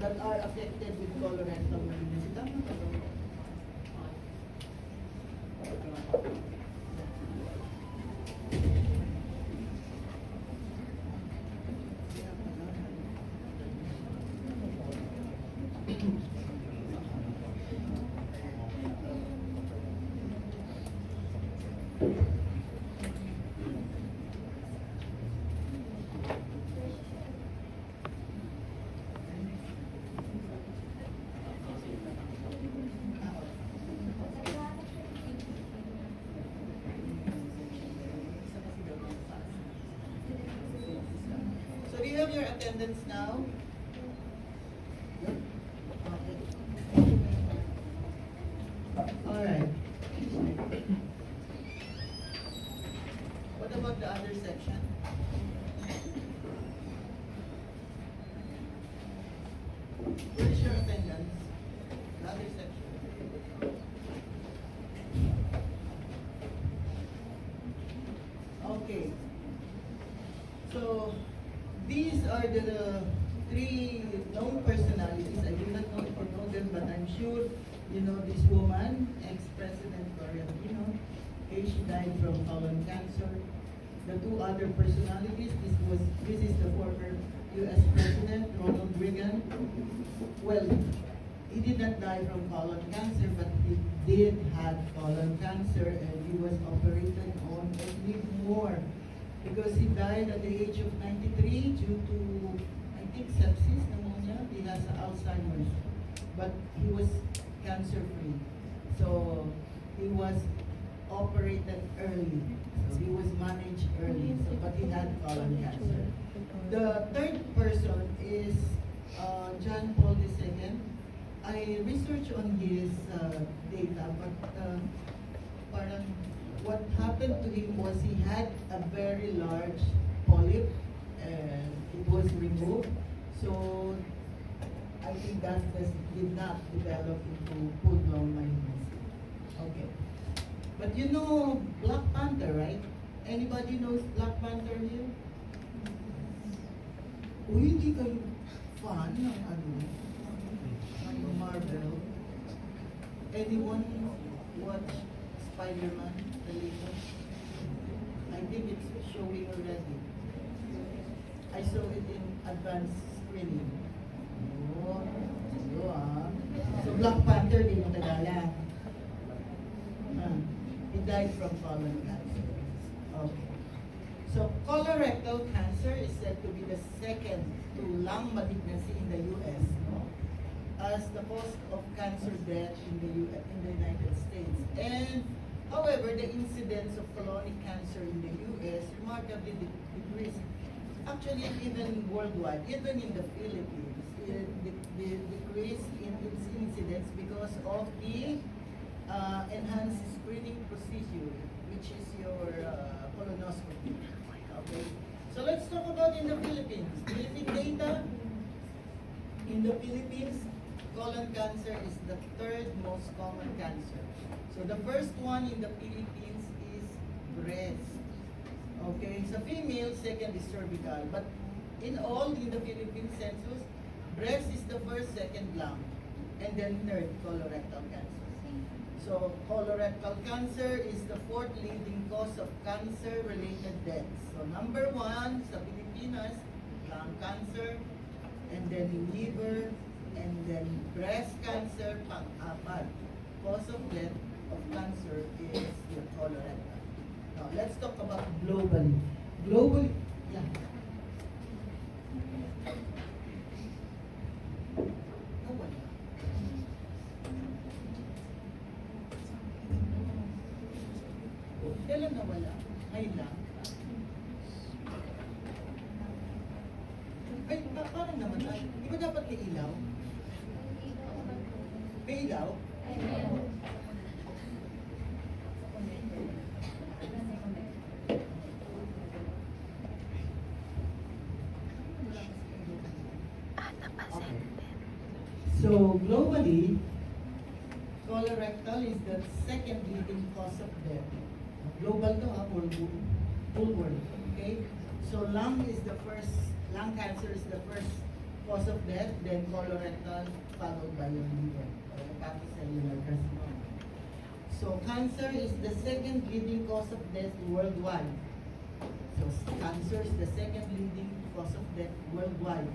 that are affected with colorectal malignancy. Tama ba? So do you have your attendance now? Okay. All right. What about the other section? Where's your attendance? The other section. Okay. So these are the three known personalities. I do not know if you know them, but I'm sure you know this woman, ex-President Gloria Aquino. Okay, she died from colon cancer. The two other personalities, this is the former U.S. President, Ronald Reagan. Well, he did not die from colon cancer, but he did have colon cancer, and he was operated on and lived more because he died at the age of 93 due to, I think, sepsis, pneumonia. He has Alzheimer's, but he was cancer-free. So he was operated early. So he was managed early, so, but he had colon cancer. The third person is John Paul II. I researched on his data, but parang what happened to him was he had a very large polyp and it was removed. So I think that did not develop into full-blown malignancy. Okay. But you know Black Panther, right? Anybody knows Black Panther here? O hindi kayo fan ng ano? Ng Marvel? Anyone watch Spider-Man, the latest? I think it's showing already. I saw it in advanced screening. Oh, so Black Panther, di mo kilala. He died from colon cancer. Okay. So colorectal cancer is said to be the second to lung malignancy in the U.S. No? As the cause of cancer death in the United States. And however, the incidence of colonic cancer in the U.S. remarkably decreased. Actually, even worldwide, even in the Philippines, it decreased in its incidence because of the enhanced screening procedure, which is your colonoscopy. Okay, so let's talk about in the Philippines. Philippine data. In the Philippines, colon cancer is the third most common cancer. So the first one in the Philippines is breast. Okay, so female, second is cervical. But in all, in the Philippine census, breast is the first, second lung, and then third, colorectal cancer. So colorectal cancer is the fourth leading cause of cancer-related deaths. So number one sa Pilipinas, lung cancer, and then liver, and then breast cancer, pang-apat. Cause of death of cancer is your colorectal. Now let's talk about globally. Globally, yeah. Kailan nawala? Ngayon lang? Ay, parang naman. Di ba dapat may ilaw? May ilaw? Okay. So, globally, colorectal is the second leading cause of death. Global to full world. Okay? So lung cancer is the first cause of death, then colorectal, followed by your liver, or hepatocellular carcinoma. So cancer is the second leading cause of death worldwide. So cancer is the second leading cause of death worldwide.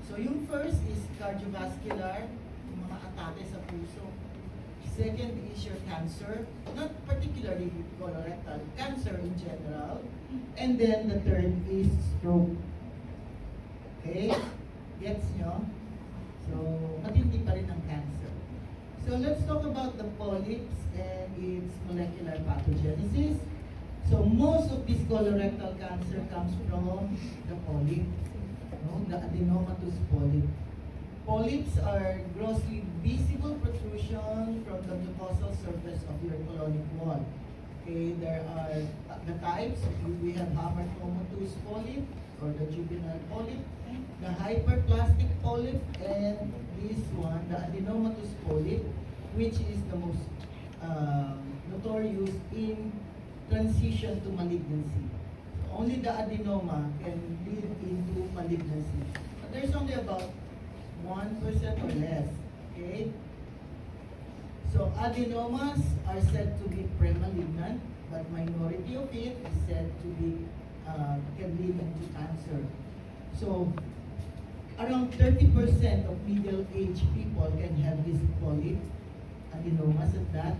So yung first is cardiovascular, yung mga atake sa puso. Second is your cancer, not particularly colorectal, cancer in general. And then the third is stroke. Okay? Gets nyo? So, matindi pa rin ang cancer. So, let's talk about the polyps and its molecular pathogenesis. So, most of this colorectal cancer comes from the polyp, no? The adenomatous polyp. Polyps are grossly visible protrusion from the mucosal surface of your colonic wall. Okay, there are the types. We have hamartomatous polyp or the juvenile polyp, the hyperplastic polyp, and this one, the adenomatous polyp, which is the most notorious in transition to malignancy. Only the adenoma can lead into malignancy. But there's only about 1% or less. Okay? So adenomas are said to be premalignant, but minority of it is said to be can lead into cancer. So around 30% of middle-aged people can have this polyp, adenomas at that,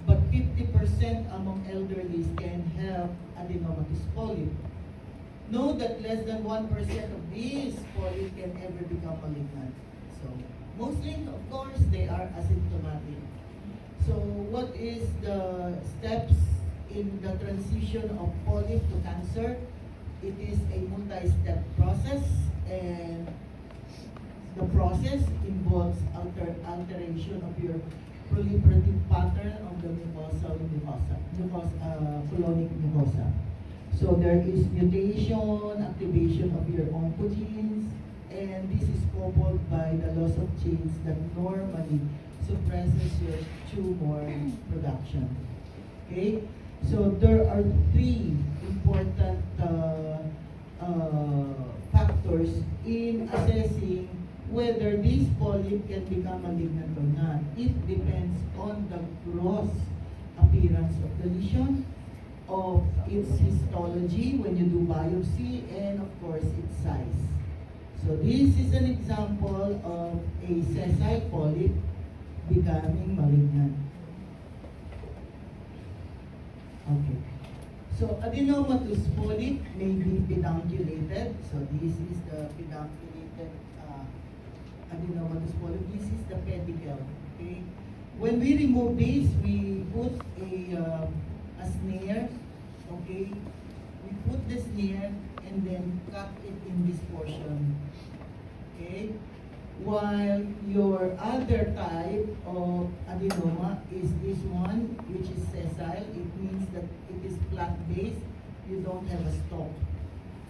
but 50% among elderlies can have adenomatous polyp. Know that less than 1% of these polyps can ever become malignant. So mostly, of course, they are asymptomatic. So what is the steps in the transition of polyp to cancer? It is a multi-step process, and the process involves alteration of your proliferative pattern of the colonic mucosa. So there is mutation, activation of your oncogenes, and this is coupled by the loss of genes that normally suppresses your tumor production. Okay? So there are three important factors in assessing whether this polyp can become malignant or not. It depends on the gross appearance of the lesion, of its histology when you do biopsy, and of course its size. So this is an example of a sessile polyp becoming malignant. Okay. So adenomatous polyp may be pedunculated. So this is the pedunculated adenomatous polyp. This is the pedicle. Okay. When we remove this, we put a snare. Okay. We put the snare and then cut it in this portion. Okay. While your other type of adenoma is this one, which is sessile. It means that it is plant-based. You don't have a stalk.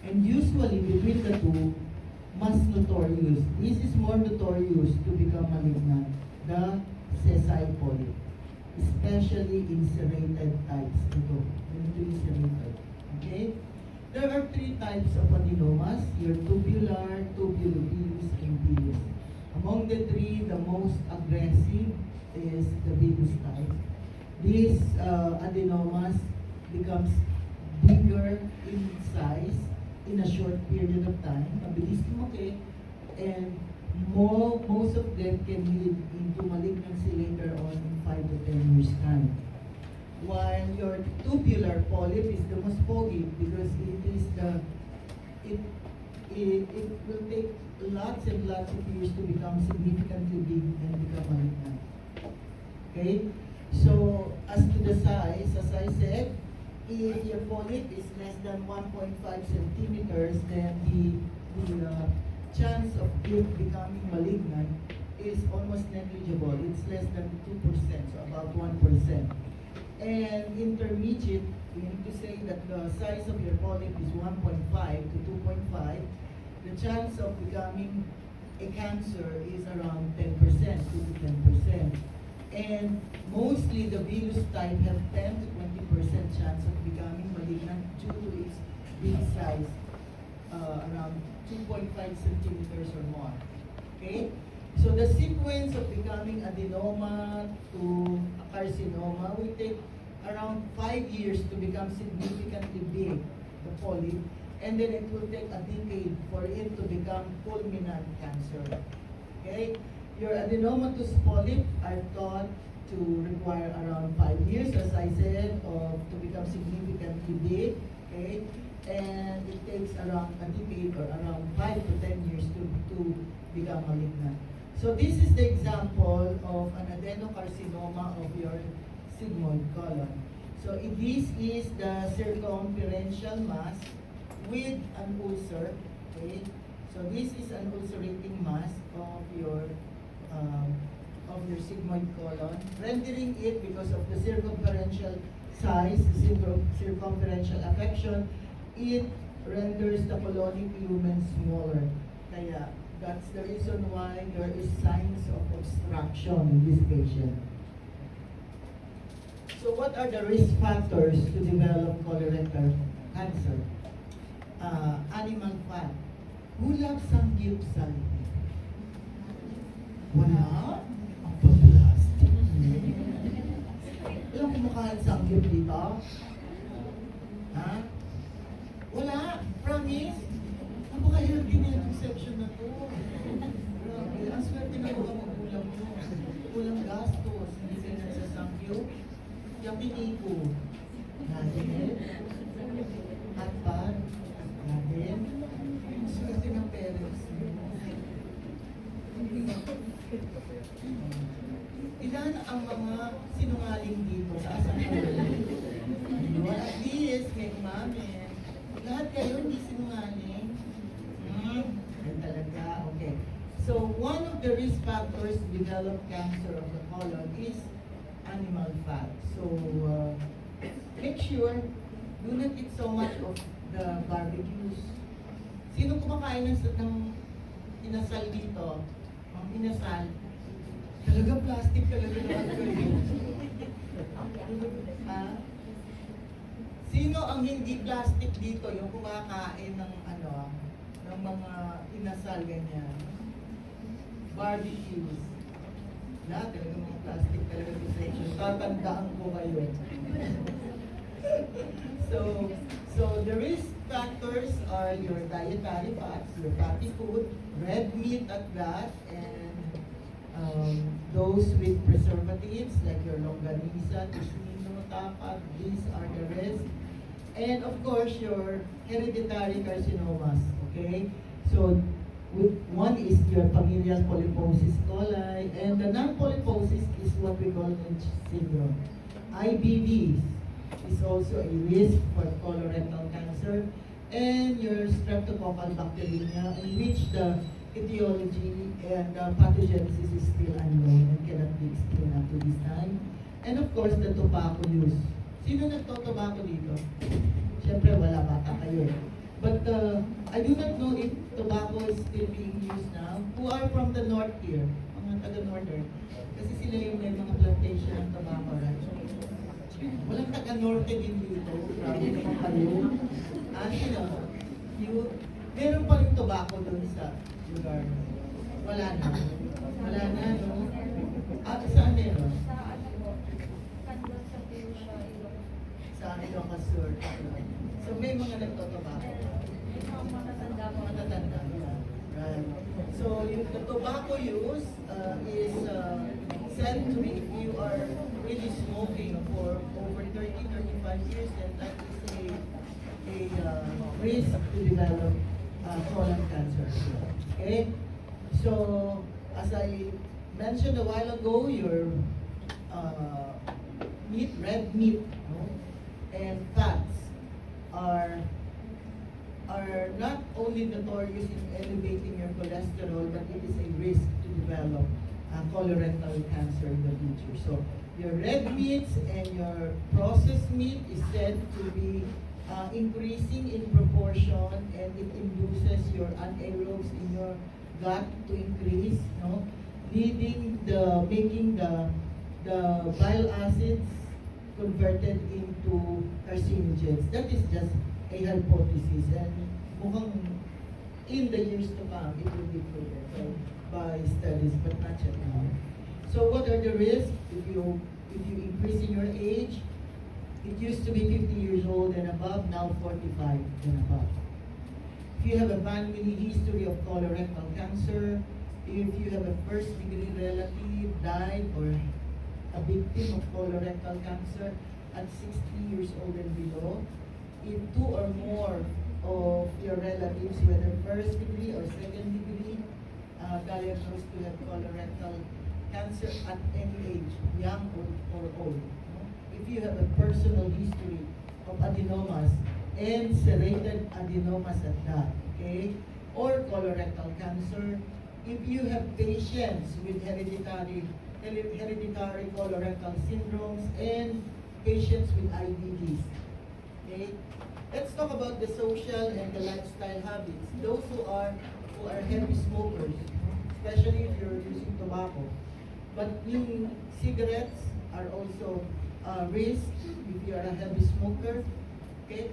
And usually between the two, mas notorious. This is more notorious to become malignant, the sessile polyp, especially in serrated types. Ito is serrated. Okay? There are three types of adenomas: your tubular, tubulovilus, and villus. Among the three, the most aggressive is the villus type. These adenomas becomes bigger in size in a short period of time. Mabilis lumaki, and most of them can lead into malignancy later on in 5 to 10 years time. While your tubular polyp is the most pogy because it will take lots and lots of years to become significantly big and become malignant. Okay? So, as to the size, as I said, if your polyp is less than 1.5 centimeters, then the chance of it becoming malignant is almost negligible. It's less than 2%, so about 1%. And intermediate, we need to say that the size of your polyp is 1.5 to 2.5. The chance of becoming a cancer is around 10%, 2 to 10%. And mostly the villus type have 10 to 20% chance of becoming malignant due to its big size, around 2.5 centimeters or more. Okay? So the sequence of becoming adenoma to a carcinoma will take around 5 years to become significantly big, the polyp, and then it will take a decade for it to become fulminant cancer. Okay? Your adenomatous polyp are thought to require around 5 years, as I said, to become significantly big. Okay? And it takes around a decade or around 5 to 10 years to become malignant. So this is the example of an adenocarcinoma of your sigmoid colon. So this is the circumferential mass with an ulcer. Okay? So this is an ulcerating mass of your sigmoid colon, rendering it, because of the circumferential size, circumferential affection, it renders the colonic lumen smaller. Kaya that's the reason why there is signs of obstruction in this patient. So what are the risk factors to develop colorectal cancer? Animal fat. Who loves samgyeopsal? Wala? Ang plastic. Walang kumakain samgyup dito? Ha? Wala? Promise? Napakahirap din yung section na to. Grabe. Ang swerte na mga magulang mo. Walang gastos. Hindi kayo nagsasamgyup. Yakiniko. Natin. Hatpan. Natin. Ang swerte ng parents mo. Ilan ang mga sinungaling dito sa asahan? At least, may umamin. Lahat kayo hindi sinungaling. Yan talaga. Okay. So, one of the risk factors to develop cancer of the colon is animal fat. So, make sure do not eat so much of the barbecues. Sino kumakain ng inasal dito? Ang inasal, talaga plastic talaga naman kayo. Sino ang hindi plastic dito? Yung kumakain ng ng mga inasal ganyan. Barbecues. Lahat talaga mga plastic talaga section. Tatandaan ko kayo. So the risk factors are your dietary fats, your fatty food, red meat at that, and those with preservatives like your longanisa, tocino, tapa. These are the risks. And of course, your hereditary carcinomas. Okay, so one is your familial polyposis coli, and the non-polyposis is what we call Lynch syndrome. IBD is also a risk for colorectal cancer, and your streptococcal bacteremia, in which the etiology and pathogenesis is still unknown and cannot be explained up to this time. And of course, the tobacco use. Sino nagto-tobacco dito? Siyempre, wala, bata kayo. But I do not know if tobacco is still being used now. Who are from the north here? Mga taga-northern. Kasi sila yung may mga plantation ng tobacco, right? Walang taga-norte din dito. Grabe naman kayo. Meron pa rin tobacco doon sa lugar. Wala na. Wala na, no? Saan meron? Sa Ilocos Sur. So may mga nagtotobacco. Matatanda. Right. So the tobacco use is said to be, if you are really smoking for over 30-35 years, then that is a risk to develop colon cancer. Okay? So, as I mentioned a while ago, your meat, red meat, no? And fats are not only notorious in elevating your cholesterol, but it is a risk to develop colorectal cancer in the future. So your red meats and your processed meat is said to be increasing in proportion, and it induces your anaerobes in your gut to increase, no? Making the bile acids converted into carcinogens. That is just a hypothesis, and mukhang in the years to come, it will be proven by studies, but not yet now. So what are the risks if you increase in your age? It used to be 50 years old and above, now 45 and above. If you have a family history of colorectal cancer, if you have a first degree relative died or a victim of colorectal cancer at 60 years old and below, if two or more of your relatives, whether first degree or second degree, diagnosed to have colorectal cancer at any age, young or old. No? If you have a personal history of adenomas and serrated adenomas at that, okay, or colorectal cancer, if you have patients with hereditary colorectal syndromes and patients with IBDs, okay. Let's talk about the social and the lifestyle habits. Those who are heavy smokers, especially if you're using tobacco. But yung cigarettes are also a risk if you are a heavy smoker, okay?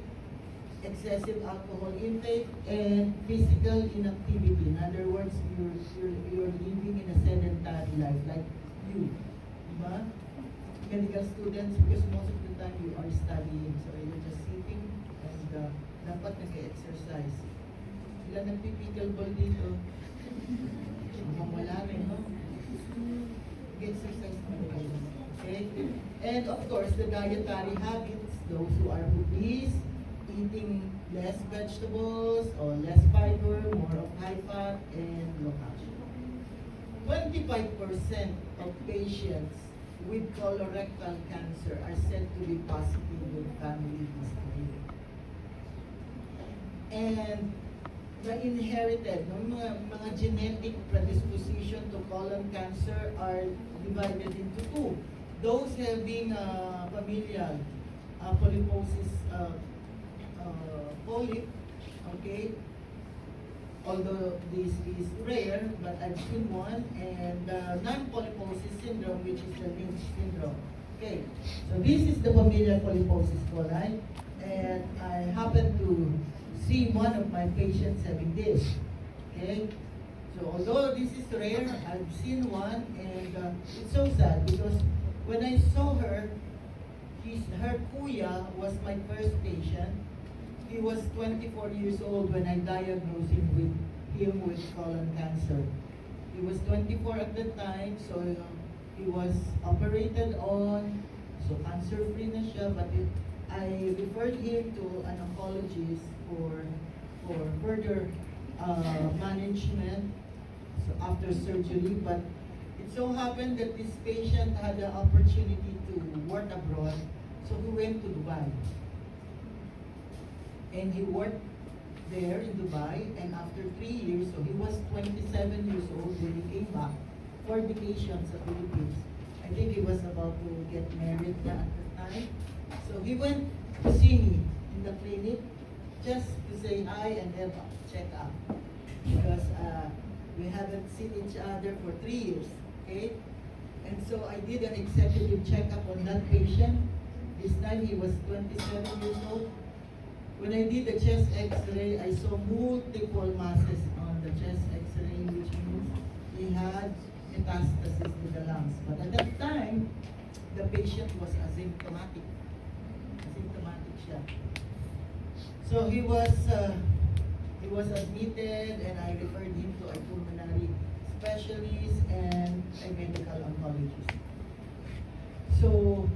Excessive alcohol intake and physical inactivity. In other words, you're living in a sedentary life, like you, diba? Medical students, because most of the time you are studying, so you're just sitting and dapat nag-exercise. Sila nagpipickleball dito. Mukhang wala rin, no? Exercise mo kayo. Okay? And of course, the dietary habits, those who are obese, eating less vegetables or less fiber, more of high fat and low calcium. 25% of patients with colorectal cancer are said to be positive with family history. And the inherited, no, mga genetic predisposition to colon cancer are divided into two. Those having familial polyposis polyp, okay, although this is rare, but I've seen one, and non-polyposis syndrome, which is the Lynch syndrome. Okay, so this is the familial polyposis coli, and I happen to see one of my patients having this. Okay, so although this is rare, I've seen one, and it's so sad because when I saw her, her kuya was my first patient. He was 24 years old when I diagnosed him with colon cancer. He was 24 at the time, so he was operated on, so cancer-free na siya, but I referred him to an oncologist for further management, so after surgery. But it so happened that this patient had the opportunity to work abroad, so he went to Dubai. And he worked there in Dubai, and after 3 years, so he was 27 years old when he came back for vacation sa Philippines. I think he was about to get married na at the time. So he went to see me in the clinic just to say hi and have a check-up. Because we haven't seen each other for 3 years, okay? And so I did an executive check-up on that patient. This time he was 27 years old. When I did the chest x-ray, I saw multiple masses on the chest x-ray, which means he had metastasis to the lungs. But at that time, the patient was asymptomatic. Asymptomatic siya. So he was admitted, and I referred him to a pulmonary specialist and a medical oncologist. So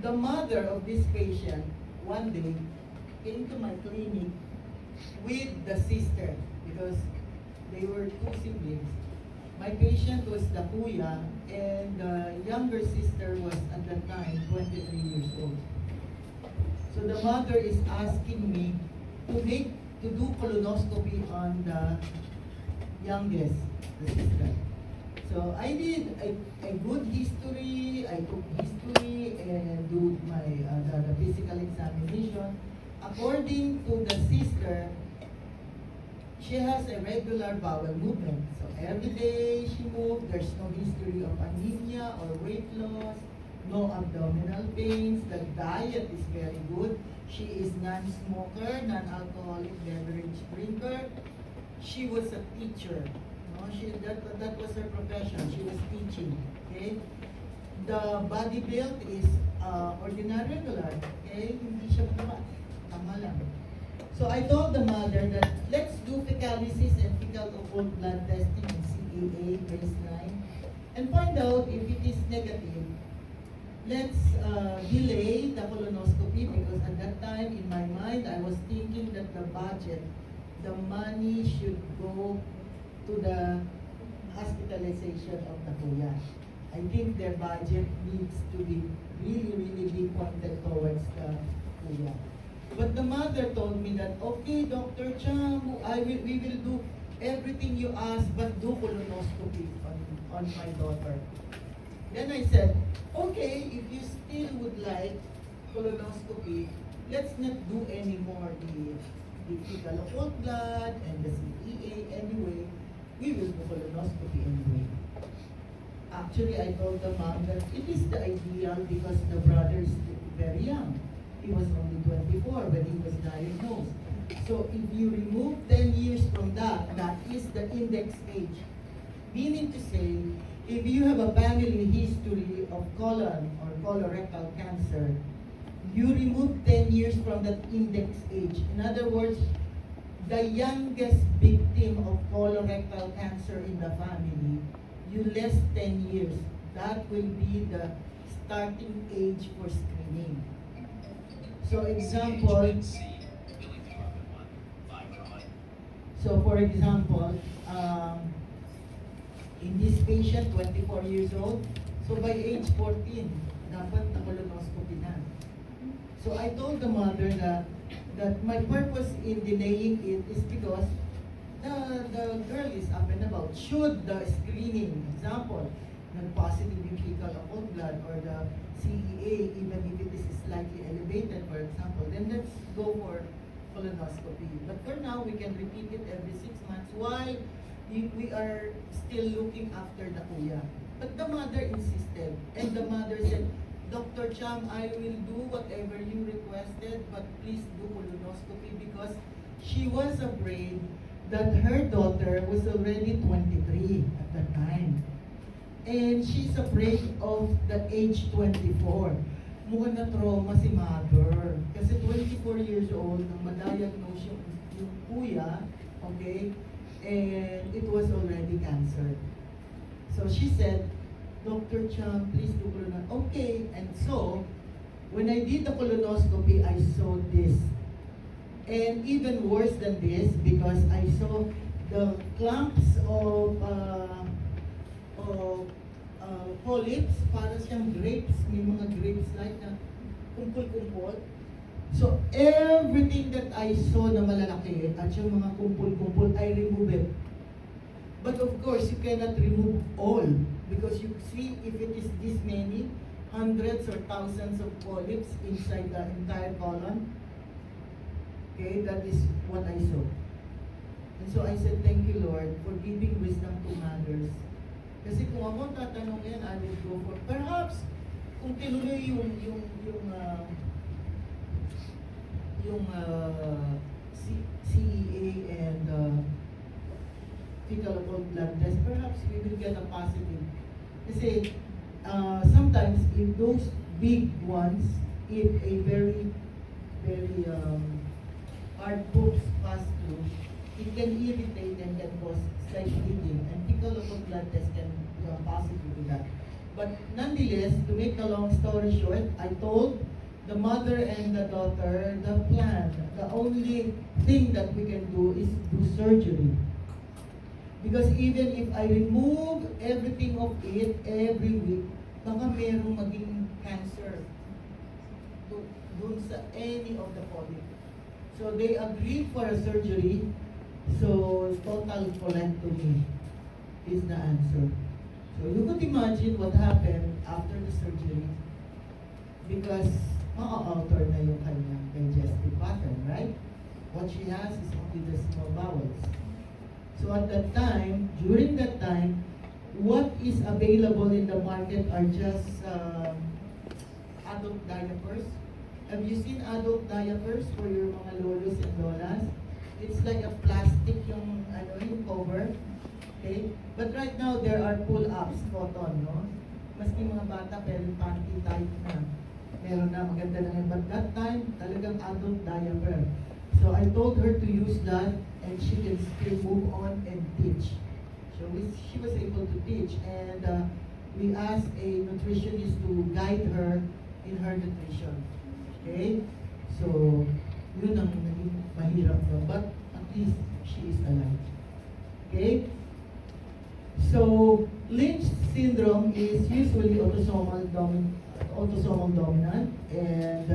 the mother of this patient one day came to my clinic with the sister because they were two siblings. My patient was the kuya, and the younger sister was at that time 23 years old. So the mother is asking me to do colonoscopy on the youngest, the sister. So I did a good history. I took history and do my the physical examination. According to the sister, she has a regular bowel movement. So every day she moved. There's no history of anemia or weight loss, no abdominal pains, the diet is very good. She is non-smoker, non-alcoholic beverage drinker. She was a teacher. No, that was her profession. She was teaching. Okay, the body build is ordinary regular. Okay, hindi siya mataba. Tama lang. So I told the mother that let's do fecalysis and fecal occult blood testing and CAA baseline and find out if it is negative. Let's delay the colonoscopy because at that time in my mind I was thinking that the budget, the money should go to the hospitalization of the kuya. I think their budget needs to be really pointed towards the kuya. But the mother told me that, okay, Dr. Cham, we will do everything you ask, but do colonoscopy on my daughter. Then I said, okay, if you still would like colonoscopy, let's not do anymore the fecal occult blood and the CEA anyway. We will do colonoscopy anyway. Actually, I told the mom that it is the ideal because the brother is very young. He was only 24 when he was diagnosed. So if you remove 10 years from that, that is the index age. Meaning to say, if you have a family history of colon or colorectal cancer, you remove 10 years from that index age. In other words, the youngest victim of colorectal cancer in the family, you less 10 years. That will be the starting age for screening. So for example, in this patient, 24 years old, so by age 14, dapat na colonoscopy na. So I told the mother that my purpose in delaying it is because the girl is up and about. Should the screening, example, positive in fecal occult blood or the CEA, even if it is slightly elevated, for example, then let's go for colonoscopy. But for now, we can repeat it every 6 months while we are still looking after the kuya. But the mother insisted, and the mother said, Dr. Cham, I will do whatever you requested, but please do colonoscopy because she was afraid that her daughter was already 23 at that time. And she's afraid of the age 24. Mukhang na-trauma si mother. Kasi 24 years old, nang ma-diagnose yung kuya, okay, and it was already cancer. So she said, Dr. Cham, please do colonoscopy. Okay, and so, when I did the colonoscopy, I saw this. And even worse than this, because I saw the clumps of polyps, para siyang grapes, may mga grapes like na kumpul-kumpul. So everything that I saw na malalaki at yung mga kumpul-kumpul, I remove it. But of course, you cannot remove all because you see if it is this many, hundreds or thousands of polyps inside the entire colon. Okay, that is what I saw. And so I said, thank you Lord for giving wisdom to mothers. Kasi kung ako tatanungin, I will go for, perhaps, kung tinuloy yung CEA and fecal occult blood test, perhaps we will get a positive. Kasi sometimes if those big ones, if a very hard hoops pass through, it can irritate and can cause slight bleeding, and fecal occult blood test can be positive to that. But nonetheless, to make the long story short, I told the mother and the daughter the plan. The only thing that we can do is do surgery. Because even if I remove everything of it every week, baka merong maging cancer dun sa any of the polyp. So they agreed for a surgery. So total colectomy is the answer. So you could imagine what happened after the surgery because ma-alter na yung kanyang digestive pattern, right? What she has is only the small bowels. So at that time, during that time, what is available in the market are just adult diapers. Have you seen adult diapers for your mga lolos and lolas? It's like a plastic yung yung cover. Okay? But right now there are pull-ups cotton, no? Maski mga bata pero panty type na. Meron na maganda na ngayon. But that time, talagang adult diaper. So I told her to use that and she can still move on and teach. So she was able to teach, and we asked a nutritionist to guide her in her nutrition. Okay? So, yun ang naging mahirap na, but at least she is alive. Okay? So, Lynch syndrome is usually autosomal dominant, and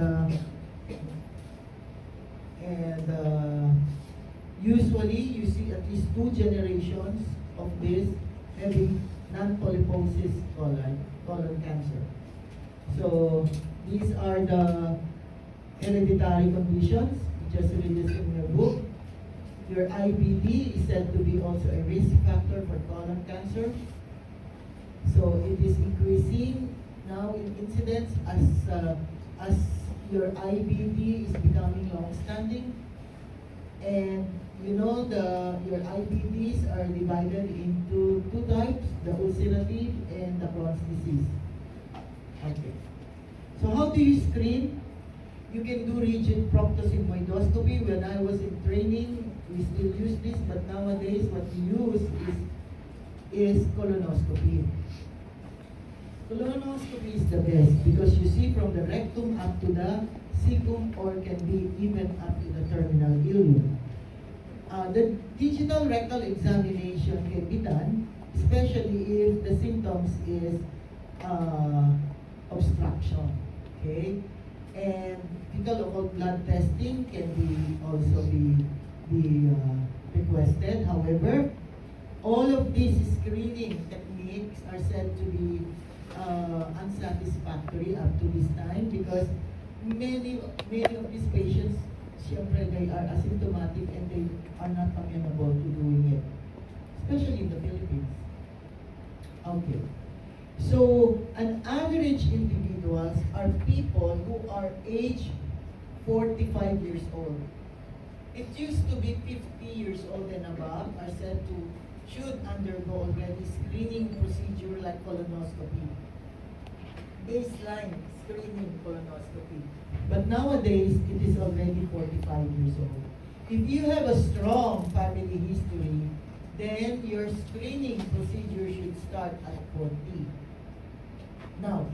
usually you see at least 2 generations of this having non-polyposis colon cancer. So these are the hereditary conditions. Just read this in your book. Your IBD is said to be also a risk factor for colon cancer. So it is increasing now in incidence as your IBD is becoming long-standing. And you know your IBDs are divided into 2 types, the ulcerative and the Crohn's disease. Okay. So how do you screen? You can do rigid proctosigmoidoscopy. When I was in training, we still use this, but nowadays what we use is colonoscopy. Colonoscopy is the best because you see from the rectum up to the cecum, or can be even up to the terminal ileum. The digital rectal examination can be done, especially if the symptoms is obstruction. Okay, and fecal occult blood testing can also be requested. However, all of these screening techniques are said to be unsatisfactory up to this time because many of these patients, siyempre, they are asymptomatic and they are not amenable to doing it, especially in the Philippines. Okay. So, an average individuals are people who are age 45 years old. It used to be 50 years old and above are said to should undergo already screening procedure like colonoscopy. Baseline screening colonoscopy. But nowadays, it is already 45 years old. If you have a strong family history, then your screening procedure should start at 40. Now,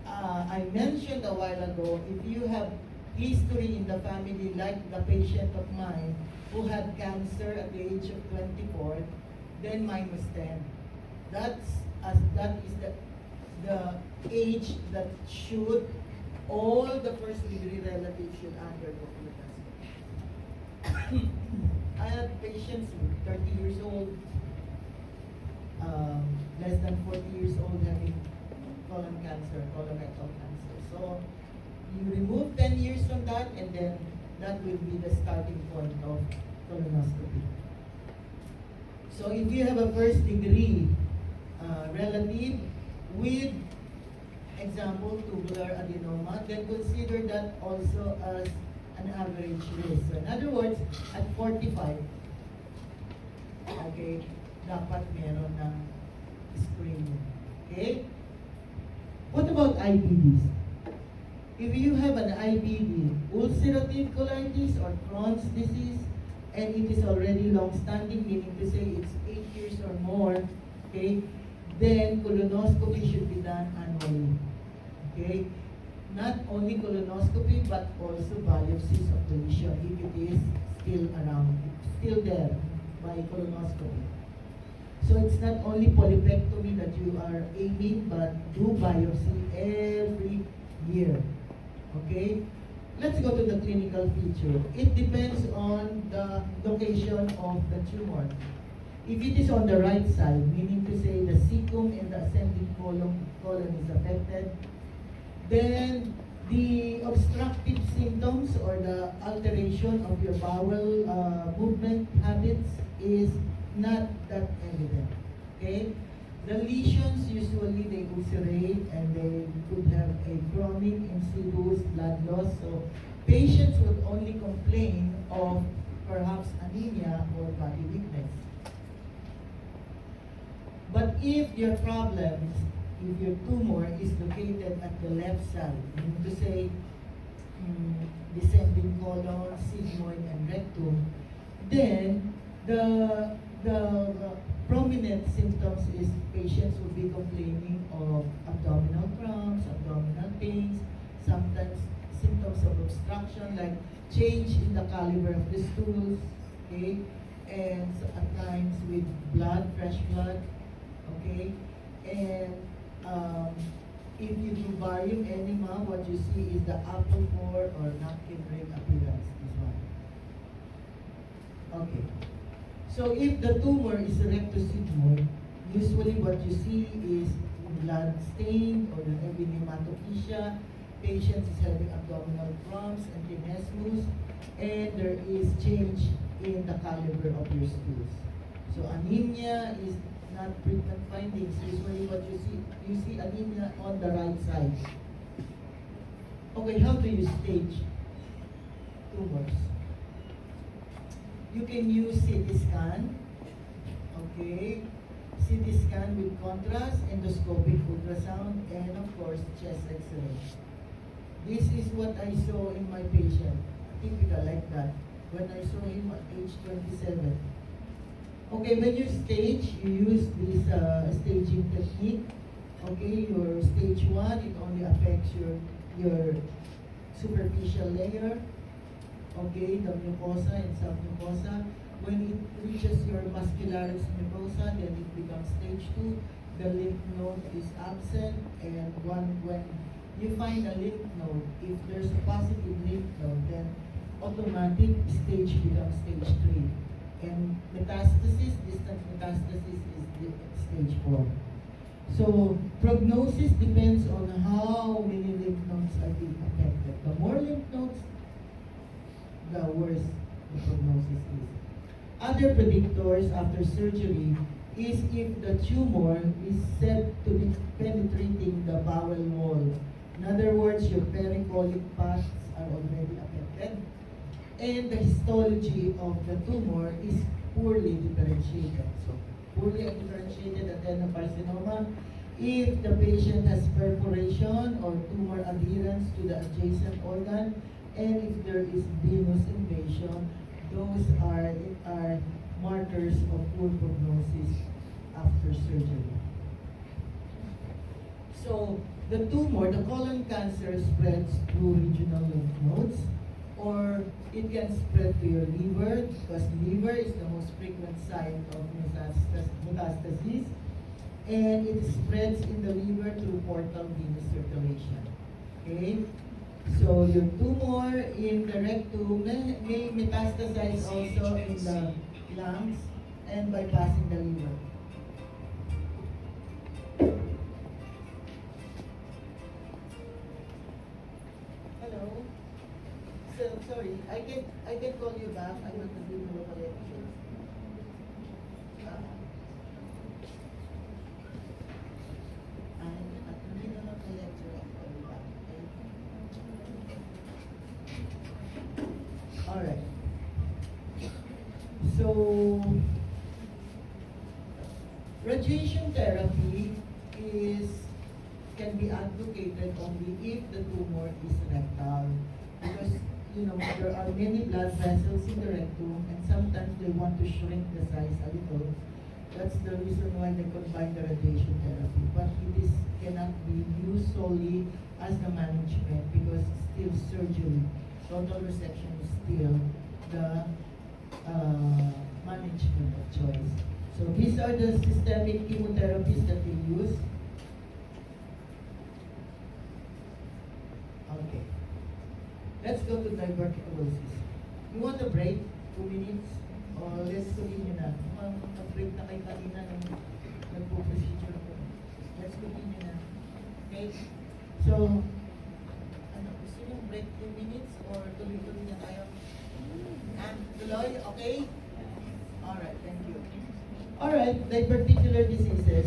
I mentioned a while ago, if you have history in the family like the patient of mine who had cancer at the age of 24, then -10. That is the age that should all the first degree relatives should undergo colonoscopy. I had patients 30 years old, less than 40 years old having colon cancer, colorectal cancer. So you remove 10 years from that, and then that will be the starting point of colonoscopy. So if you have a first degree relative with, example, tubular adenoma, then consider that also as an average risk. So in other words, at 45, okay, dapat meron ng screening. Okay? What about IBDs? If you have an IBD, ulcerative colitis or Crohn's disease, and it is already long-standing, meaning to say it's 8 years or more, okay, then colonoscopy should be done annually. Okay? Not only colonoscopy, but also biopsies of the lesion if it is still around, still there by colonoscopy. So it's not only polypectomy that you are aiming, but do biopsy every year. Okay? Let's go to the clinical feature. It depends on the location of the tumor. If it is on the right side, meaning to say the cecum and the ascending colon is affected, then the obstructive symptoms or the alteration of your bowel movement habits is not that evident. Okay? The lesions usually they ulcerate and they could have a chronic insidious blood loss. So patients would only complain of perhaps anemia or body weakness. But if your problem, if your tumor is located at the left side, meaning to say descending colon, sigmoid, and rectum, then the prominent symptoms is patients will be complaining of abdominal cramps, abdominal pains, sometimes symptoms of obstruction like change in the caliber of the stools, okay, and at times with blood, fresh blood, okay, and if you do barium enema, what you see is the apple core or napkin ring appearance, this one. Okay. So if the tumor is rectosigmoid, usually what you see is blood stain or the heavy hematochezia, patient is having abdominal cramps and tenesmus, and there is change in the caliber of your stools. So anemia is not treatment findings. Usually what you see anemia on the right side. Okay, how do you stage tumors? You can use CT scan, okay, CT scan with contrast, endoscopic ultrasound, and of course, chest x-ray. This is what I saw in my patient, typical like that, when I saw him at age 27. Okay, when you stage, you use this staging technique. Okay, your stage 1, it only affects your superficial layer. Okay, the mucosa and submucosa. When it reaches your muscularis mucosa, then it becomes stage 2. The lymph node is absent, and when you find a lymph node, if there's a positive lymph node, then automatic stage becomes stage 3. And metastasis, distant metastasis is the stage 4. So prognosis depends on how many lymph nodes are being affected. The more lymph nodes, the worse the prognosis is. Other predictors after surgery is if the tumor is said to be penetrating the bowel wall. In other words, your pericolic paths are already affected, and the histology of the tumor is poorly differentiated. So, poorly differentiated adenocarcinoma, if the patient has perforation or tumor adherence to the adjacent organ, and if there is venous invasion, those are markers of poor prognosis after surgery. So the tumor, the colon cancer, spreads through regional lymph nodes, or it can spread to your liver, because liver is the most frequent site of metastasis, and it spreads in the liver through portal venous circulation. Okay? So your tumor in the rectum may metastasize also in the lungs and bypassing the liver. Hello? So sorry, I can call you back. I want to do the local lecture. I'm at the middle of the lecture. I'll call you back. Okay? All right. So radiation therapy can be advocated only if the tumor is rectal, because there are many blood vessels in the rectum, and sometimes they want to shrink the size a little. That's the reason why they combine the radiation therapy. But it cannot be used solely as the management, because it's still surgery. Total resection is still the management of choice. So these are the systemic chemotherapies that we use. Okay. Let's go to diverticulosis. You want a break? 2 minutes? Or let's continue na? Mag-break na kayo kanina nung nagpo-procedure ko. Let's continue na. Okay? So, gusto nyo break 2 minutes or tuloy-tuloy na tayo? Tuloy? Okay? Alright, thank you. Alright, diverticular diseases.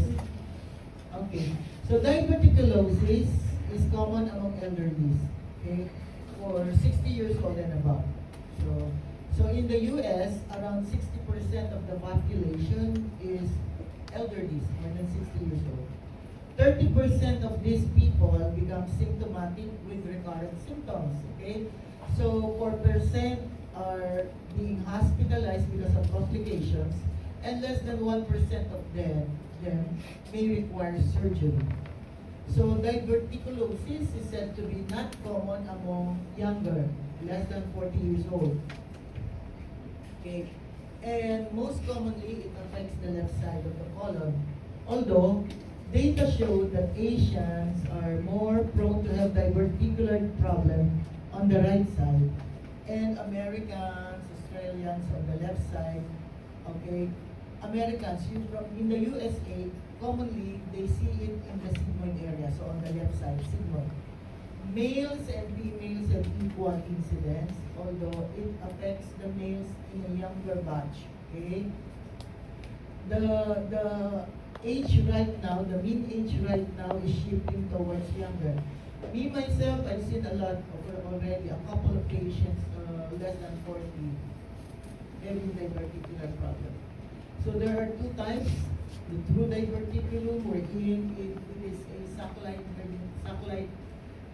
Okay. So diverticulosis is common among elderlies, okay, for 60 years old and above. So in the US, around 60% of the population is elderly, more than 60 years old. 30% of these people become symptomatic with recurrent symptoms, okay? So 4% are being hospitalized because of complications, and less than 1% of them may require surgery. So diverticulosis is said to be not common among younger, less than 40 years old. Okay. And most commonly, it affects the left side of the colon. Although, data show that Asians are more prone to have diverticular problem on the right side, and Americans, Australians on the left side. Okay, Americans, in the USA, commonly they see it in the sigmoid area, so on the left side, sigmoid. Males and females have equal incidence, although it affects the males in a younger batch. Okay, the age right now, the mean age right now is shifting towards younger. Me myself, I've seen a lot already, a couple of patients less than 40 having diverticular problem. So there are two types: the true diverticulum, wherein it is a saccharide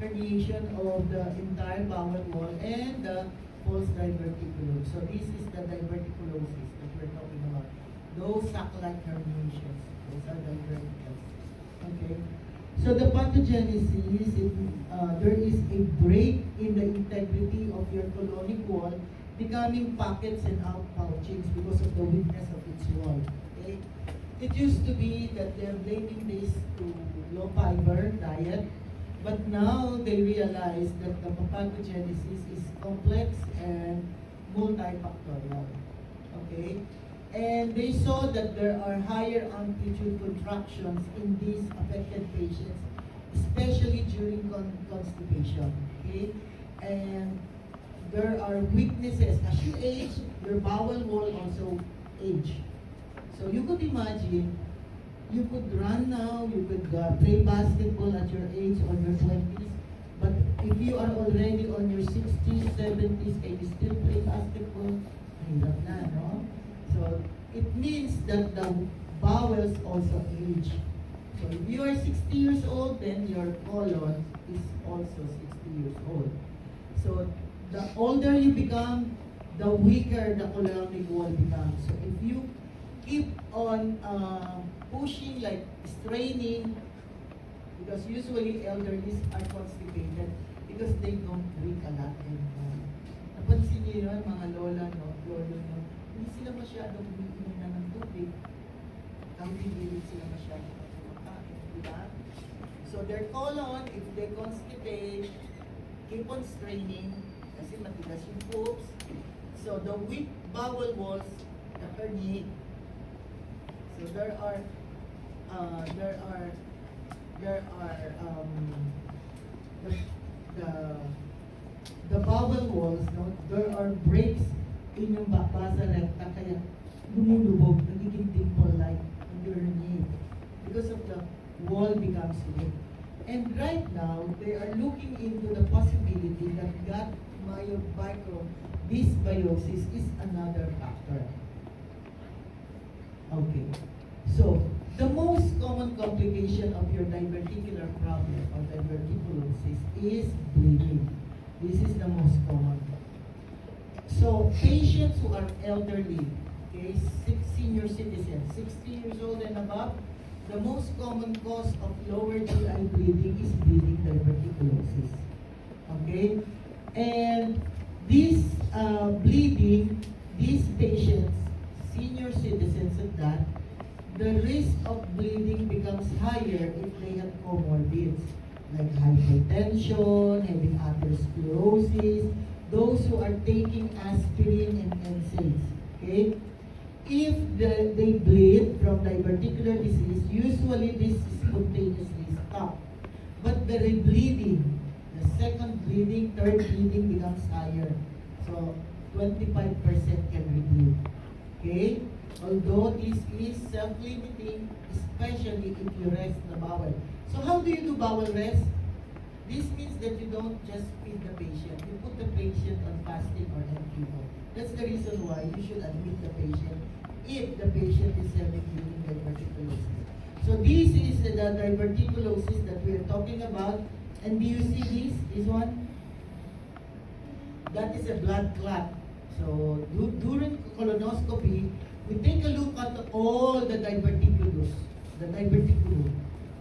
herniation of the entire bowel wall, and the false diverticulum. So this is the diverticulosis that we're talking about. Those saccharide herniations, those are diverticles. Okay. So the pathogenesis, there is a break in the integrity of your colonic wall, becoming pockets and outpouchings because of the weakness of its wall. Okay. It used to be that they're blaming this to low fiber diet, but now they realize that the pathogenesis is complex and multifactorial. Okay? And they saw that there are higher amplitude contractions in these affected patients, especially during constipation. Okay? And there are weaknesses. As you age, your bowel wall also age. So you could imagine, you could run now, you could play basketball at your age or your 20s, but if you are already on your 60s, 70s, and you still play basketball, mahirap na, no? So it means that the bowels also age. So if you are 60 years old, then your colon is also 60 years old. So the older you become, the weaker the colonic wall becomes. So if you keep on pushing, like straining, because usually elderly are constipated because they don't drink a lot anymore. Napansin niyo yun, mga lola, no? Lolo, no? Hindi sila masyadong umiinom na ng tubig. Hindi sila masyadong kumakain, di ba? So their colon, if they constipate, keep on straining, kasi matigas yung poops. So the weak bowel walls, the herniate. So there are the bowel walls, no? There are breaks in yung basa recta, kaya lumulubog, nagiging dimple-like on your knee because of the wall becomes weak. And right now, they are looking into the possibility that gut microdysbiosis is another factor. Okay. So, the most common complication of your diverticular problem or diverticulosis is bleeding. This is the most common. So, patients who are elderly, okay, senior citizens, 60 years old and above, the most common cause of lower GI bleeding is bleeding diverticulosis. Okay? And this bleeding, these patients, senior citizens at that, the risk of bleeding becomes higher if they have comorbids, like hypertension, having atherosclerosis, those who are taking aspirin and NSAIDs. Okay? If they bleed from diverticular disease, usually this is spontaneously stopped. But the rebleeding, the second bleeding, third bleeding becomes higher. So 25% can rebleed. Okay? Although this is self-limiting, especially if you rest the bowel. So how do you do bowel rest? This means that you don't just feed the patient. You put the patient on fasting or NPO. That's the reason why you should admit the patient if the patient is having bleeding diverticulosis. So this is the diverticulosis that we are talking about. And do you see this? This one? That is a blood clot. So during colonoscopy, we take a look at all the diverticulus, the diverticulum.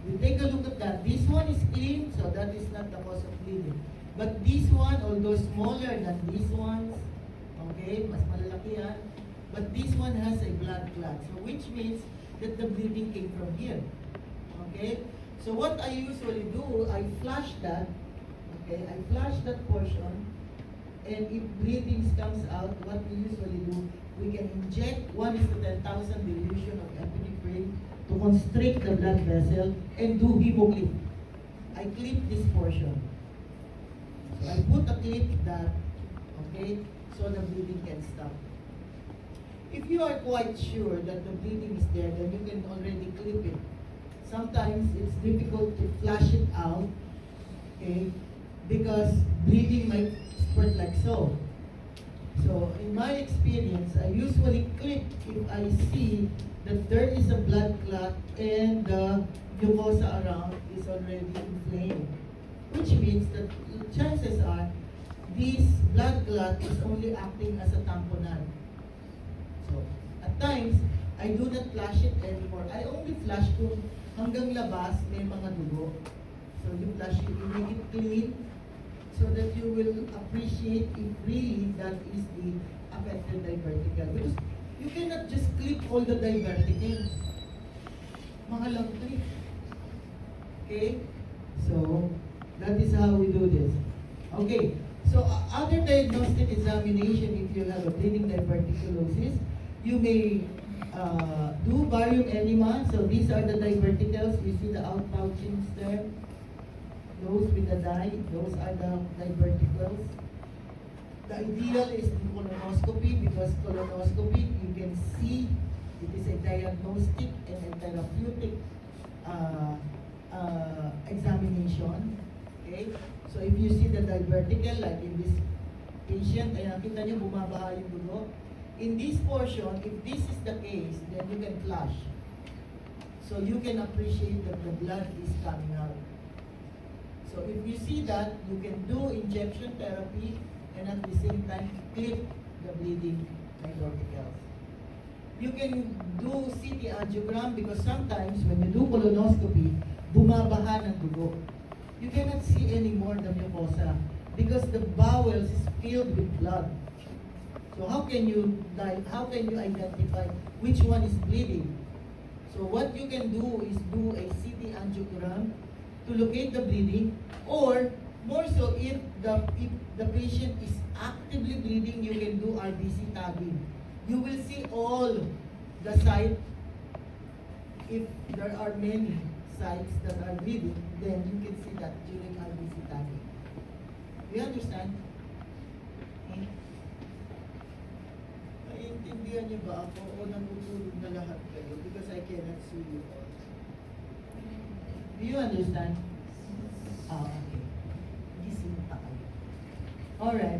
We take a look at that. This one is clean, so that is not the cause of bleeding. But this one, although smaller than these ones, okay, mas malalaki yan, but this one has a blood clot. So which means that the bleeding came from here. Okay? So what I usually do, I flush that. Okay, I flush that portion. And if bleeding comes out, what we usually do, we can inject 1:10,000 dilution of epinephrine to constrict the blood vessel and do hemoclip. I clip this portion. So I put a clip that, okay, so the bleeding can stop. If you are quite sure that the bleeding is there, then you can already clip it. Sometimes it's difficult to flush it out, okay, because bleeding might spread like so. So in my experience, I usually clip if I see that there is a blood clot and the mucosa around is already inflamed, which means that chances are this blood clot is only acting as a tamponade. So at times, I do not flush it anymore. I only flush kung hanggang labas may mga dugo. So you flush it, you make it clean, so that you will appreciate if really that is the affected diverticle. Because you cannot just clip all the diverticles. Mahalang clip. Okay? So, that is how we do this. Okay. So, other diagnostic examination, if you have a bleeding diverticulosis, you may do barium enema. So, these are the diverticles. You see the outpouchings there. Those with the dye, those are the diverticles. The ideal is colonoscopy because colonoscopy, you can see it is a diagnostic and a therapeutic examination. Okay? So if you see the diverticle, like in this patient, ay nakita niyo bumabaha yung dugo. In this portion, if this is the case, then you can flush. So you can appreciate that the blood is coming out. So if you see that, you can do injection therapy and at the same time clip the bleeding diverticles. You can do CT angiogram because sometimes when you do colonoscopy, bumabaha ng dugo. You cannot see anymore the mucosa because the bowels is filled with blood. So how can you identify which one is bleeding? So what you can do is do a CT angiogram to locate the bleeding, or more so if the patient is actively bleeding, you can do RBC tagging. You will see all the sites. If there are many sites that are bleeding, then you can see that during RBC tagging. Do you understand? Naiintindihan niyo ba ako o natutulog na lahat kayo because I cannot see you all? Do you understand? Okay. Gising pa kayo. Alright.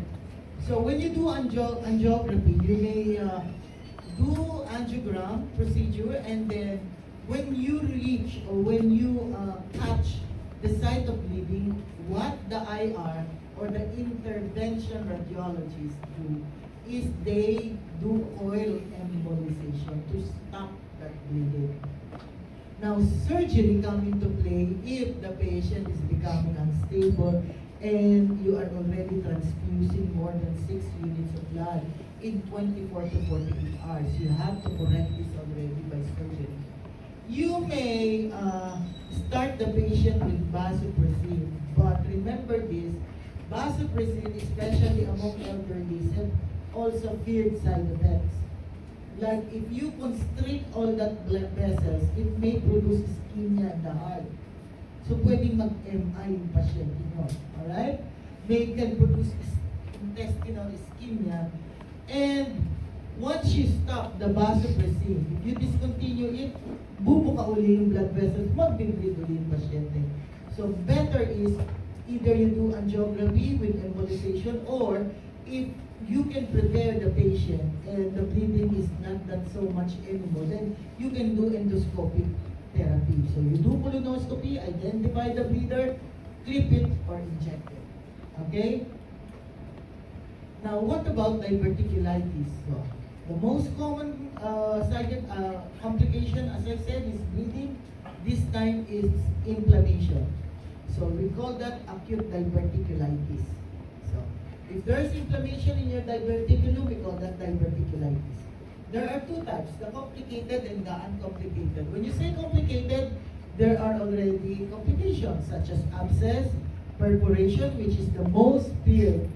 So when you do angiography, you may do angiogram procedure, and then when you reach or when you touch the site of bleeding, what the IR or the intervention radiologists do is they do oil embolization to stop that bleeding. Now, surgery comes into play if the patient is becoming unstable and you are already transfusing more than 6 units of blood in 24 to 48 hours. You have to correct this already by surgery. You may start the patient with vasopressin, but remember this, vasopressin, especially among elderly, have also feared side effects. Like if you constrict all that blood vessels, it may produce ischemia in the heart. So pwedeng mag-MI yung pasyente nyo. Alright? They can produce intestinal ischemia. And once you stop the vasopressin, if you discontinue it, bubuka uli yung blood vessels, mag-bleed uli yung pasyente. So better is either you do angiography with embolization, or if you can prepare the patient and the bleeding is not that so much anymore, then you can do endoscopic therapy. So you do colonoscopy, identify the bleeder, clip it or inject it. Okay? Now, what about diverticulitis? So, the most common complication, as I said, is bleeding. This time is inflammation. So we call that acute diverticulitis. So if there is inflammation in your diverticulum, we call that diverticulitis. There are two types, the complicated and the uncomplicated. When you say complicated, there are already complications such as abscess, perforation, which is the most severe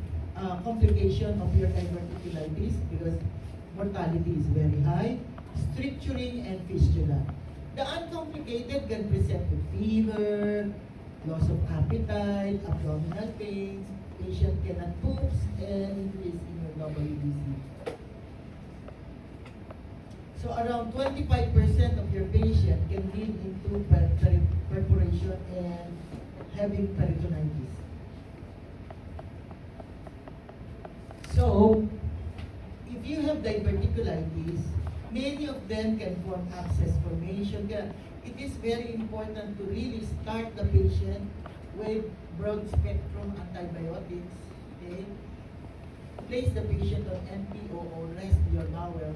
complication of your diverticulitis because mortality is very high, stricturing and fistula. The uncomplicated can present with fever, loss of appetite, abdominal pains, patient cannot poop, and increase in your WBC. So around 25% of your patient can lead into perforation and having peritonitis. So, if you have diverticulitis, many of them can form abscess formation. It is very important to really start the patient with broad spectrum antibiotics. Okay? Place the patient on NPO or rest your bowel.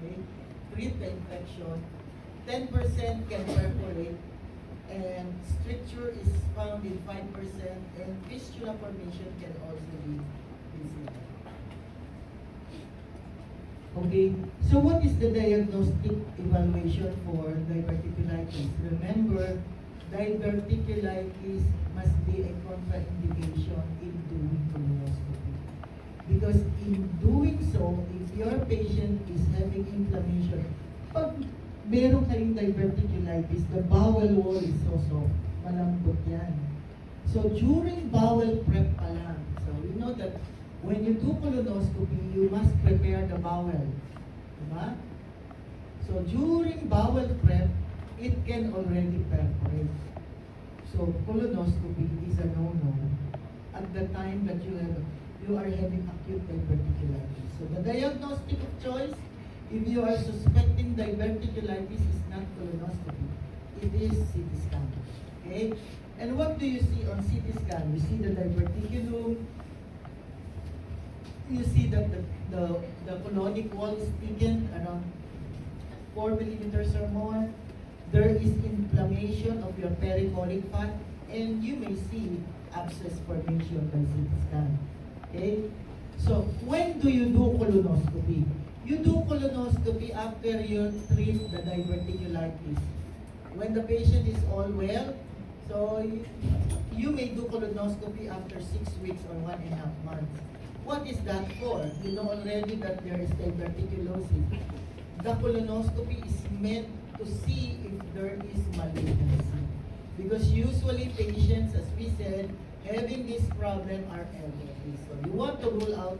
Okay? Treat the infection. 10% can perforate, and stricture is found in 5%, and fistula formation can also be visible. Okay, so what is the diagnostic evaluation for diverticulitis? Remember, diverticulitis must be a contraindication in doing colonoscopy. Because in doing so, if your patient is having inflammation, pag meron kayong diverticulitis, the bowel wall is so soft, malambot yan. So during bowel prep pa lang, so you know that when you do colonoscopy, you must prepare the bowel. Diba? So during bowel prep, it can already perforate. So colonoscopy is a no-no at the time that you are having acute diverticulitis. So the diagnostic of choice, if you are suspecting diverticulitis, is not colonoscopy. It is CT scan. Okay? And what do you see on CT scan? You see the diverticulum. You see that the colonic wall is thickened around 4 millimeters or more. There is inflammation of your pericolic fat, and you may see abscess formation by CT scan. Okay? So, when do you do colonoscopy? You do colonoscopy after you treat the diverticulitis. When the patient is all well, so you may do colonoscopy after 6 weeks or 1.5 months. What is that for? You know already that there is diverticulosis. The colonoscopy is meant to see if there is malignancy. Because usually patients, as we said, having this problem are elderly. So you want to rule out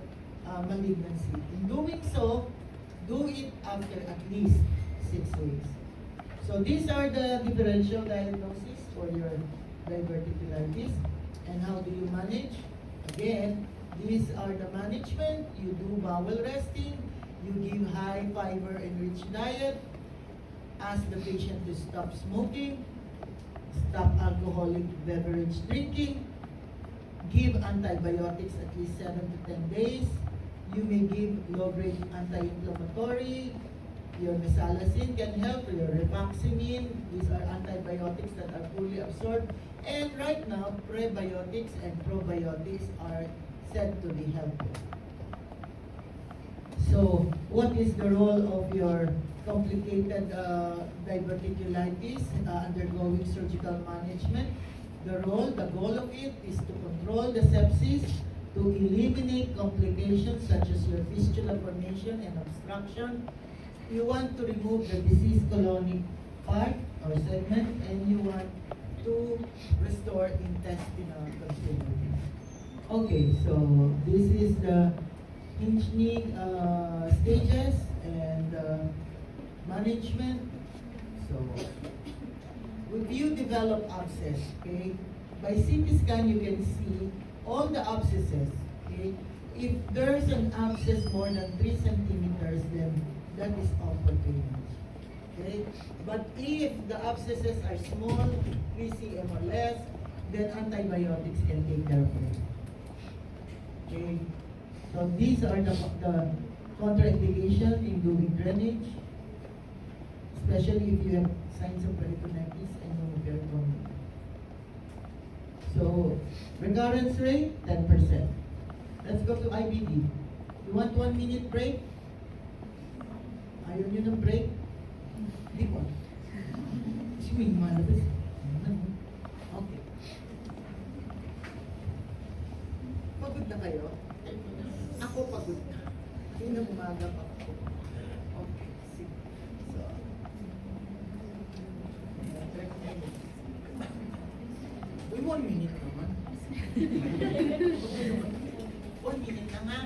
malignancy. In doing so, do it after at least 6 weeks. So these are the differential diagnosis for your diverticulitis. And how do you manage? Again, these are the management. You do bowel resting. You give high fiber enriched diet. Ask the patient to stop smoking. Stop alcoholic beverage drinking. Give antibiotics at least 7 to 10 days. You may give low-grade anti-inflammatory. Your mesalazine can help. Your rifaximin. These are antibiotics that are fully absorbed. And right now, prebiotics and probiotics are said to be helpful. So, what is the role of your complicated diverticulitis undergoing surgical management? The goal of it is to control the sepsis, to eliminate complications such as your fistula formation and obstruction. You want to remove the diseased colonic part or segment, and you want to restore intestinal continuity. Okay, so this is the Hinchnig stages and management. So, if you develop abscess, okay, by CT scan you can see all the abscesses, okay. If there's an abscess more than 3 centimeters, then that is awkward drainage, okay. But if the abscesses are small, 3 cm or less, then antibiotics can take care of it. Okay. So these are the contraindications in doing drainage, especially if you have signs of peritonitis and pneumoperitoneum. So recurrence rate 10%. Let's go to IBD. You want 1 minute break? Ayaw nyo ng break? Di ba? Swing malabas. Okay. Pagod na kayo? Ako pagod na. Hindi na bumaga pa ako. Okay. Sige. So, 1 minute naman. 1 minute na nga.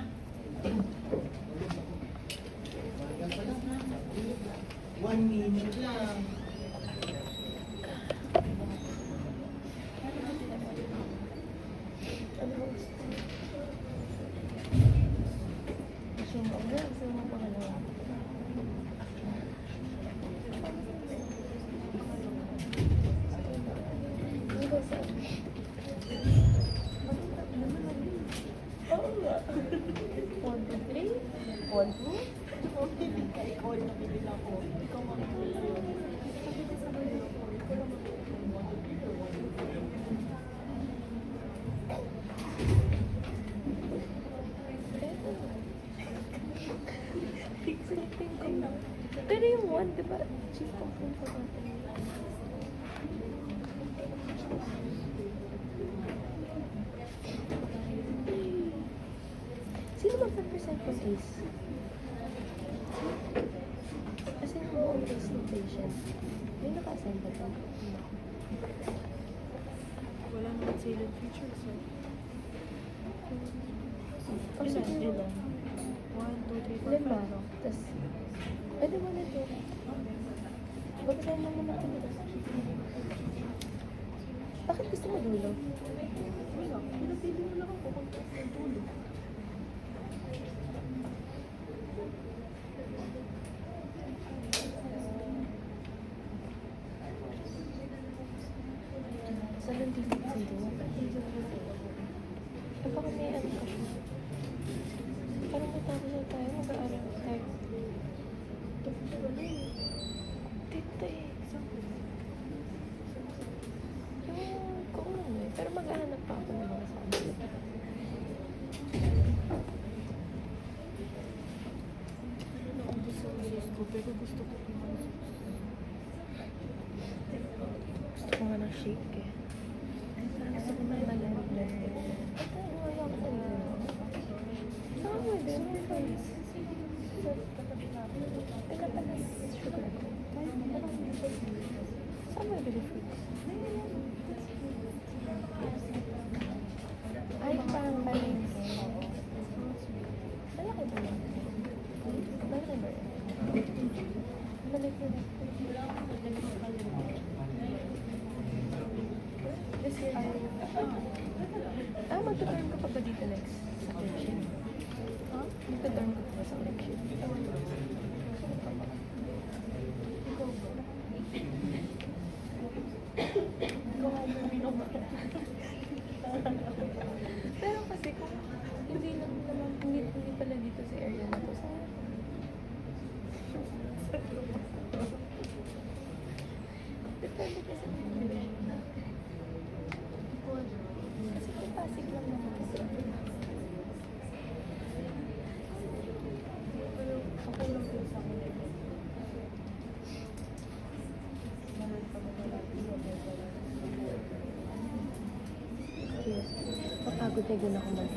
1 minute lang. Pero yung one, di ba? Chief complaint ko natin. Sino mag-represent ko case? Kasi yung buong case ng patient. Yung naka-assign ba ito? Wala naman salient features, eh. Ang Ilan? siguro, Ilan? 1, 2, 3, 4, 5. lima. Tapos, pwede mo na ito. Babasahin mo naman ito. Bakit gusto mo dulo? Wala. Pinapili mo lang ako kung ang tulo. Sa nandito ko baka may ano ka siya. Parang matapos na tayo, mag-aaral tayo. Dito eh. Yung kung ano eh. Pero maghahanap pa ako ng mga sabi. Ano ang gusto ko? Pero gusto ko pumasok. Gusto ko nga ng shake eh. Gusto ko na blend eh. Ito, ayaw ko sa'yo. Saan mo din? May friends. Ito pala sugar ko. Saan mo bili fruits? Ay, parang palengke. Malaki ba yun? Malaki ba yun? Malaki na. This year, magta-term ka pa ba dito next sa election? Magta-term ka pa ba sa election? Pero kasi kung hindi lang naman, hindi pala dito sa area na to sa depende kasi kasi kung Pasig lang naman kasi pero okay lang din sa akin Papagod na din ako mag